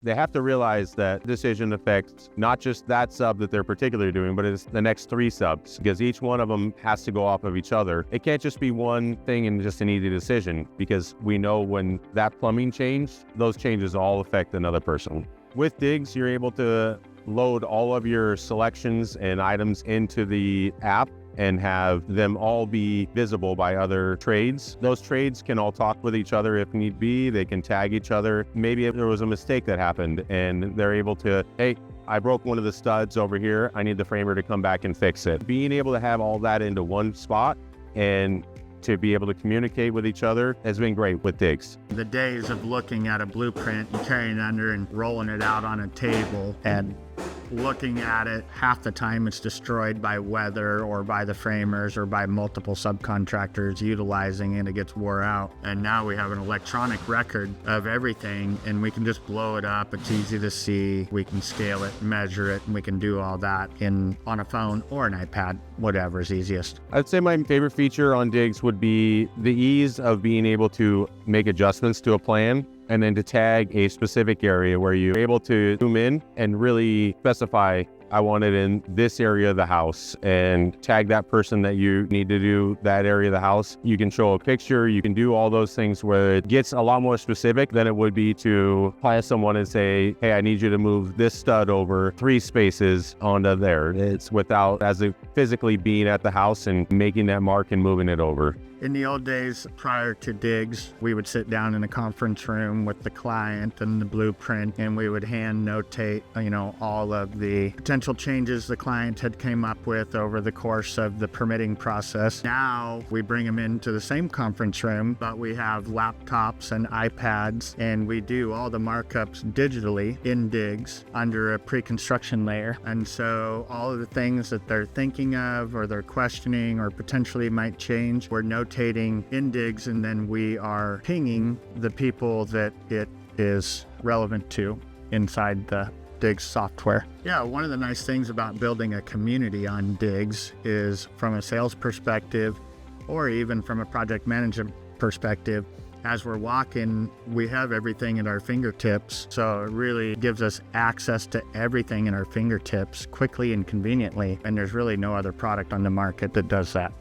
They have to realize that decision affects not just that sub that they're particularly doing, but it's the next 3 subs, because each one of them has to go off of each other. It can't just be one thing and just an easy decision, because we know when that plumbing changed, those changes all affect another person. With Digs, you're able to load all of your selections and items into the app and have them all be visible by other trades. Those trades can all talk with each other if need be. They can tag each other. Maybe if there was a mistake that happened and they're able to, hey, I broke one of the studs over here. I need the framer to come back and fix it. Being able to have all that into one spot and to be able to communicate with each other has been great with Digs. The days of looking at a blueprint and carrying it under and rolling it out on a table and looking at it, half the time it's destroyed by weather or by the framers or by multiple subcontractors utilizing it. It gets wore out. And now we have an electronic record of everything, and we can just blow it up. It's easy to see. We can scale it, measure it, and we can do all that on a phone or an iPad, whatever is easiest. I'd say my favorite feature on Digs would be the ease of being able to make adjustments to a plan, and then to tag a specific area where you're able to zoom in and really specify, I want it in this area of the house, and tag that person that you need to do that area of the house. You can show a picture, you can do all those things where it gets a lot more specific than it would be to hire someone and say, hey, I need you to move this stud over 3 spaces onto there. It's without as if physically being at the house and making that mark and moving it over. In the old days, prior to Digs, we would sit down in a conference room with the client and the blueprint, and we would hand notate, all of the potential changes the client had came up with over the course of the permitting process. Now we bring them into the same conference room, but we have laptops and iPads, and we do all the markups digitally in Digs under a pre-construction layer. And so all of the things that they're thinking of or they're questioning or potentially might change, we're notating in Digs, and then we are pinging the people that it is relevant to inside the Digs software. Yeah, one of the nice things about building a community on Digs is, from a sales perspective or even from a project management perspective, as we're walking, we have everything at our fingertips. So it really gives us access to everything in our fingertips quickly and conveniently. And there's really no other product on the market that does that.